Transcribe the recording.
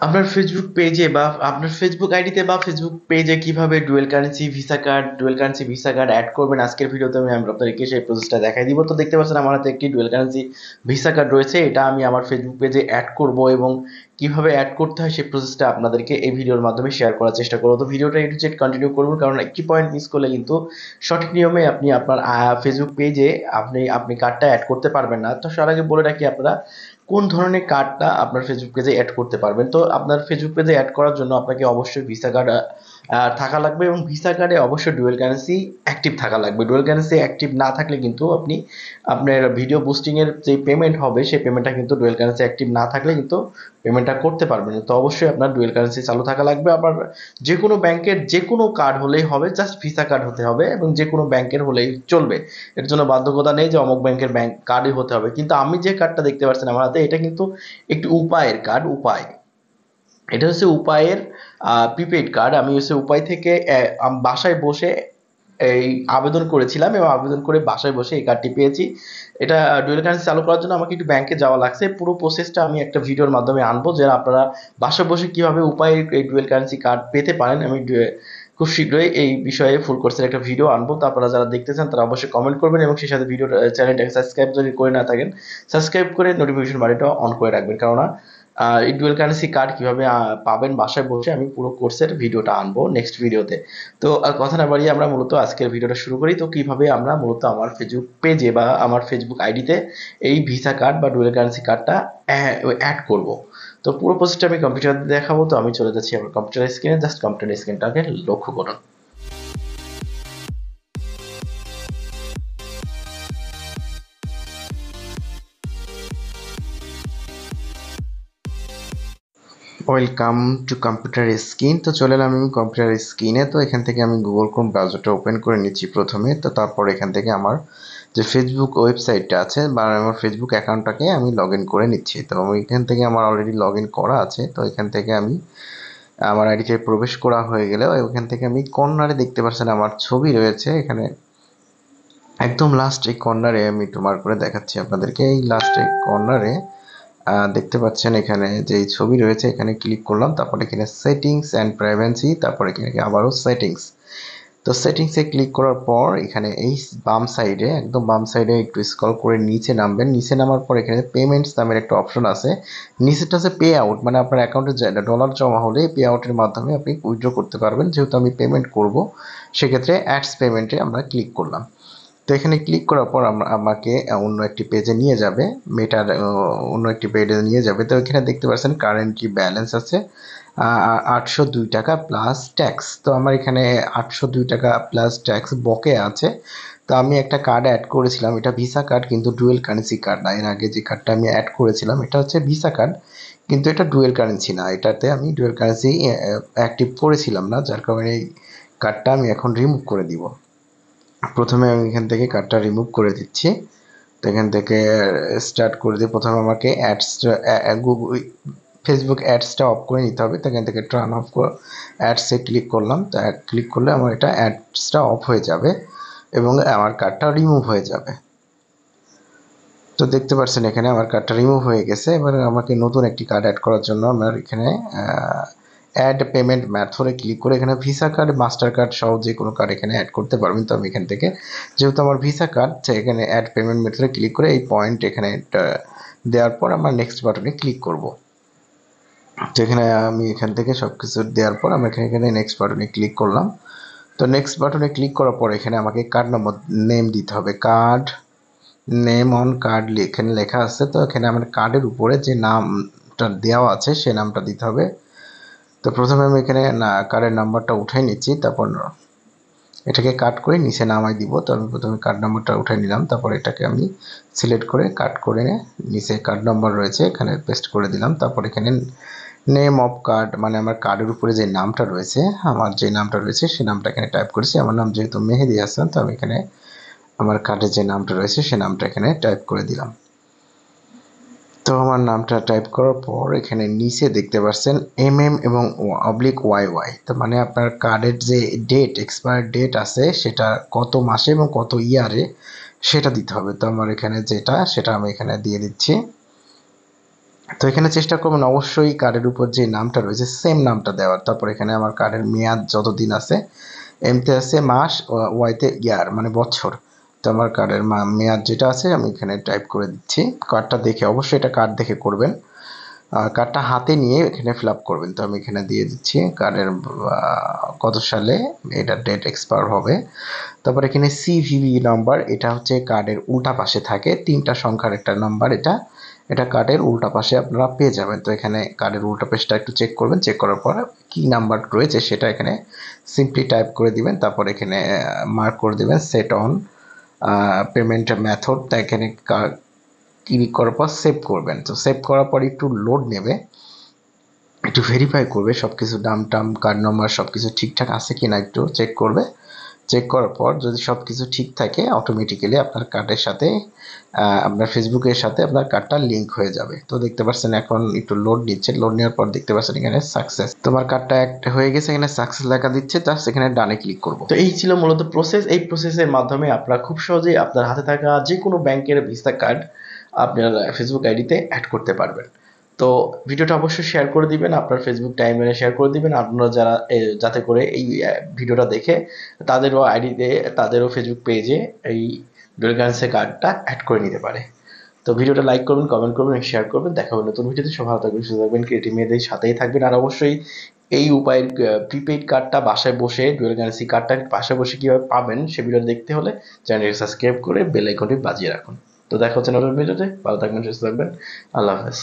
আপনার ফেসবুক পেজে বা আপনার ফেসবুক আইডিতে বা ফেসবুক পেজে কিভাবে dual currency visa card add করবেন আজকের ভিডিওতে আমি আপনাদেরকে সেই প্রসেসটা দেখাই দিব। তো দেখতে পাচ্ছেন আমার হাতে একটি ডুয়েল কারেন্সি ভিসা কার্ড রয়েছে, এটা আমি আমার ফেসবুক পেজে অ্যাড করব এবং কিভাবে অ্যাড করতে হয় সেই প্রসেসটা আপনাদেরকে এই ভিডিওর মাধ্যমে শেয়ার করার চেষ্টা করবো। তো ভিডিওটা একটু চেক কন্টিনিউ করুন, কারণ একটি পয়েন্ট মিস করলে কিন্তু সঠিক নিয়মে আপনি আপনার ফেসবুক পেজে আপনি কার্ডটা অ্যাড করতে পারবেন না। তো সবার আগে বলে রাখি, আপনারা কোন ধরনের কার্ডটা আপনার ফেসবুক পেজে অ্যাড করতে পারবেন। তো আপনার ফেসবুক পেজে অ্যাড করার জন্য আপনাকে অবশ্যই ভিসা কার্ড থাকা লাগবে এবং ভিসা কার্ডে অবশ্যই ডুয়েল কারেন্সি অ্যাক্টিভ থাকা লাগবে। ডুয়েল কারেন্সি অ্যাক্টিভ না থাকলে কিন্তু আপনি আপনার ভিডিও বুস্টিং এর যে পেমেন্ট হবে সেই পেমেন্টটা কিন্তু ডুয়েল কারেন্সি অ্যাক্টিভ না থাকলে কিন্তু পেমেন্টটা করতে পারবেন না। তো অবশ্যই আপনার ডুয়েল কারেন্সি চালু থাকা লাগবে। আপনার যে কোনো ব্যাংকের যে কোনো কার্ড হলেই হবে, জাস্ট ভিসা কার্ড হতে হবে এবং যে কোনো ব্যাংকের হলেই চলবে। এর জন্য বাধ্যকতা নেই যে অমুক ব্যাংকের ব্যাংক কার্ডই হতে হবে। কিন্তু আমি যে কার্ডটা দেখতে পাচ্ছেন আমার হাতে, এটা কিন্তু একটি উপায়ের কার্ড। এটা হচ্ছে উপায়ের প্রিপেইড কার্ড। আমি হচ্ছে উপায় থেকে বাসায় বসে এই আবেদন করেছিলাম এবং আবেদন করে বাসায় বসে এই কার্ডটি পেয়েছি। এটা ডুয়েল কারেন্সি চালু করার জন্য আমাকে একটু ব্যাংকে যাওয়া লাগছে। পুরো প্রসেসটা আমি একটা ভিডিওর মাধ্যমে আনবো, যে আপনারা বাসায় বসে কিভাবে উপায়ের এই ডুয়েল কারেন্সি কার্ড পেতে পারেন। আমি খুব শীঘ্রই এই বিষয়ে ফুল কোর্সের একটা ভিডিও আনবো। তো আপনারা যারা দেখতে চান তারা অবশ্যই কমেন্ট করবেন এবং সেই সাথে ভিডিও চ্যানেলটাকে সাবস্ক্রাইব যদি করে না থাকেন, সাবস্ক্রাইব করে নোটিফিকেশন বাড়িটা অন করে রাখবেন। কেননা এই ডুয়েল কারেন্সি কার্ড কিভাবে পাবেন বাসায় বসে আমি পুরো কোর্সের ভিডিওটা আনবো নেক্সট ভিডিওতে। তো কথা না বাড়িয়ে আমরা মূলত আজকের ভিডিওটা শুরু করি। তো কিভাবে আমরা মূলত আমার ফেসবুক পেজে বা আমার ফেসবুক আইডিতে এই ভিসা কার্ড বা ডুয়েল কারেন্সি কার্ডটা অ্যাড করব। তো পুরো প্রসেসটা আমি কম্পিউটার দেখাবো। তো আমি চলে যাচ্ছি আমার কম্পিউটার স্ক্রিনে, জাস্ট কম্পিউটার স্ক্রিনটাকে লক্ষ্য করুন। Welcome to computer screen. তো চলে এলাম আমি কম্পিউটার স্ক্রিনে। তো এখান থেকে আমি গুগল ক্রোম ব্রাউজারটা ওপেন করে নিচ্ছি প্রথমে। তো তারপর এখান থেকে আমার যে ফেসবুক ওয়েবসাইটটা আছে বা আমার ফেসবুক অ্যাকাউন্টটাকে আমি লগ ইন করে নিচ্ছি। তো আমি এখান থেকে আমার অলরেডি লগ ইন করা আছে। তো এখান থেকে আমি আমার আইডিতে প্রবেশ করা হয়ে গেলেও এখান থেকে আমি কর্নারে দেখতে পাচ্ছেন আমার ছবি রয়েছে। এখানে একদম লাস্ট এই কর্নারে আমি একটু মার্ক করে দেখাচ্ছি আপনাদেরকে। এই লাস্ট এই কর্নারে দেখতে পাচ্ছেন এখানে যে ছবি রয়েছে, এখানে ক্লিক করলাম। তারপর এখানে সেটিংস অ্যান্ড প্রাইভেসি, তারপর এখানে আবারও সেটিংস। তো সেটিংসে ক্লিক করার পর এখানে এই বাম সাইডে, একদম বাম সাইডে একটু স্ক্রল করে নিচে নামবেন। নিচে নামার পর এখানে পেমেন্টস নামের একটা অপশন আছে। নিচেটা আছে পে আউট, মানে আপনার অ্যাকাউন্টে ডলার জমা হলে পে আউটের মাধ্যমে আপনি উইথড্র করতে পারবেন। যেহেতু আমি পেমেন্ট করব, সেক্ষেত্রে অ্যাডস পেমেন্টে আমরা ক্লিক করলাম। তো এখানে ক্লিক করার পর আমাকে অন্য একটি পেজে নিয়ে যাবে, মেটার অন্য একটি পেজে নিয়ে যাবে। তো এখানে দেখতে পাচ্ছেন কারেন্টলি ব্যালেন্স আছে 802 টাকা প্লাস ট্যাক্স। তো আমার এখানে 802 টাকা প্লাস ট্যাক্স বকে আছে। তো আমি একটা কার্ড অ্যাড করেছিলাম, এটা ভিসা কার্ড কিন্তু ডুয়েল কারেন্সি কার্ড না। এর আগে যে কার্ডটা আমি অ্যাড করেছিলাম এটা হচ্ছে ভিসা কার্ড, কিন্তু এটা ডুয়েল কারেন্সি না। এটাতে আমি ডুয়েল কারেন্সি অ্যাক্টিভ করেছিলাম না, যার কারণে এই কার্ডটা আমি এখন রিমুভ করে দিব। প্রথমে আমি এখান থেকে কার্ডটা রিমুভ করে দিচ্ছি। তো এখান থেকে স্টার্ট করে দিয়ে প্রথমে আমাকে ফেসবুক অ্যাডসটা অফ করে নিতে হবে। তো এখান থেকে টার্ন অফ অ্যাডসে ক্লিক করলাম। তো ক্লিক করলে আমার এটা অ্যাডসটা অফ হয়ে যাবে এবং আমার কার্ডটা রিমুভ হয়ে যাবে। তো দেখতে পাচ্ছেন এখানে আমার কার্ডটা রিমুভ হয়ে গেছে। এবার আমাকে নতুন একটি কার্ড অ্যাড করার জন্য আমার এখানে অ্যাড পেমেন্ট মেথডে ক্লিক করে এখানে ভিসা কার্ড, মাস্টার কার্ড সহ যে কোনো কার্ড এখানে অ্যাড করতে পারবেন। তো আমি এখান থেকে, যেহেতু আমার ভিসা কার্ড, এখানে অ্যাড পেমেন্ট মেথডে ক্লিক করে এই পয়েন্ট এখানে দেওয়ার পর আমার নেক্সট বাটনে ক্লিক করব। তো এখানে আমি এখান থেকে সব কিছু দেওয়ার পর আমি এখানে নেক্সট বাটনে ক্লিক করলাম। তো নেক্সট বাটনে ক্লিক করার পর এখানে আমাকে কার্ড নম্বর নেম দিতে হবে। কার্ড নেম অন কার্ড এখানে লেখা আছে। তো এখানে আমার কার্ডের উপরে যে নামটা দেওয়া আছে সে নামটা দিতে হবে। তো প্রথমে আমি এখানে কার্ডের নাম্বারটা উঠাই নিচ্ছি, তারপর এটাকে কাট করে নিচে নামাই দিব। তো আমি প্রথমে কার্ড নাম্বারটা উঠাই নিলাম, তারপর এটাকে আমি সিলেক্ট করে কাট করে নিচে কার্ড নাম্বার রয়েছে এখানে পেস্ট করে দিলাম। তারপর এখানে নেম অফ কার্ড, মানে আমার কার্ডের উপরে যে নামটা রয়েছে, আমার যে নামটা রয়েছে সেই নামটা এখানে টাইপ করেছি। আমার নাম যেহেতু মেহেদি হাসান, তো আমি এখানে আমার কার্ডের যে নামটা রয়েছে সে নামটা এখানে টাইপ করে দিলাম। তো আমার নামটা টাইপ করার পর এখানে নিচে দেখতে পাচ্ছেন এবং /YY। তো মানে আপনার কার্ডের যে ডেট, এক্সপায়ার ডেট আছে সেটা কত মাসে এবং কত ইয়ারে সেটা দিতে হবে। তো আমার এখানে যেটা, সেটা আমি এখানে দিয়ে দিচ্ছি। তো এখানে চেষ্টা করবেন অবশ্যই কার্ডের উপর যে নামটা রয়েছে সেম নামটা দেওয়ার। তারপর এখানে আমার কার্ডের মেয়াদ যতদিন আছে, এমতে আছে মাস, ওয়াইতে ইয়ার মানে বছর। তো আমার কার্ডের মেয়াদ যেটা আছে আমি এখানে টাইপ করে দিচ্ছি। কার্ডটা দেখে, অবশ্যই এটা কার্ড দেখে করবেন। কার্ডটা হাতে নিয়ে এখানে ফিল আপ করবেন। তো আমি এখানে দিয়ে দিচ্ছি কার্ডের কত সালে এটা ডেট এক্সপায়ার হবে। তারপর এখানে সিভিভি নাম্বার, এটা হচ্ছে কার্ডের উল্টা পাশে থাকে, 3টা সংখ্যার একটা নাম্বার। এটা এটা কার্ডের উল্টা পাশে আপনারা পেয়ে যাবেন। তো এখানে কার্ডের উল্টা পেজটা একটু চেক করবেন, চেক করার পর কি নাম্বার রয়েছে সেটা এখানে সিম্পলি টাইপ করে দিবেন। তারপর এখানে মার্ক করে দিবেন সেট অন পেমেন্ট মেথড। তা এখানে ক্লিক করার পর সেভ করবেন। তো সেভ করার পর একটু লোড নেবে, একটু ভেরিফাই করবে সব কিছু, নাম টাম কার্ড নম্বর সব কিছু ঠিকঠাক আছে কিনা একটু চেক করবে। চেক করার পর যদি সব কিছু ঠিক থাকে অটোমেটিক্যালি আপনার কার্ডের সাথে আপনার ফেসবুকের সাথে আপনার কার্ডটা লিঙ্ক হয়ে যাবে। তো দেখতে পাচ্ছেন এখন একটু লোড নিচ্ছে, লোড নেওয়ার পর দেখতে পাচ্ছেন এখানে সাকসেস, তোমার কার্ডটা একটা হয়ে গেছে, এখানে সাকসেস লেখা দিচ্ছে, জাস্ট এখানে ডানে ক্লিক করব। তো এই ছিল মূলত প্রসেস। এই প্রসেসের মাধ্যমে আপনারা খুব সহজেই আপনার হাতে থাকা যে কোনো ব্যাংকের ভিসা কার্ড আপনার ফেসবুক আইডিতে অ্যাড করতে পারবেন। তো ভিডিওটা অবশ্যই শেয়ার করে দিবেন, আপনার ফেসবুক টাইমলাইনে শেয়ার করে দিবেন, আপনারা যারা যাতে করে এই ভিডিওটা দেখে তাদেরও আইডিতে, তাদেরও ফেসবুক পেজে এই ডুয়াল কারেন্সি কার্ডটা অ্যাড করে নিতে পারে। তো ভিডিওটা লাইক করবেন, কমেন্ট করবেন, শেয়ার করবেন। দেখা হবে নতুন ভিডিওতে। সব ভালো থাকবেন, সুস্থ থাকবেন, ক্রিয়েটিভ মেয়েদের সাথেই থাকবেন। আর অবশ্যই এই উপায়ের প্রিপেইড কার্ডটা বাসায় বসে, ডুয়াল কারেন্সি কার্ডটা বাসায় বসে কীভাবে পাবেন সে ভিডিওটা দেখতে হলে চ্যানেলটি সাবস্ক্রাইব করে বেল আইকনটি বাজিয়ে রাখুন। তো দেখা হচ্ছে নতুন ভিডিওতে। ভালো থাকবেন, সুস্থ থাকবেন। আল্লাহ হাফেজ।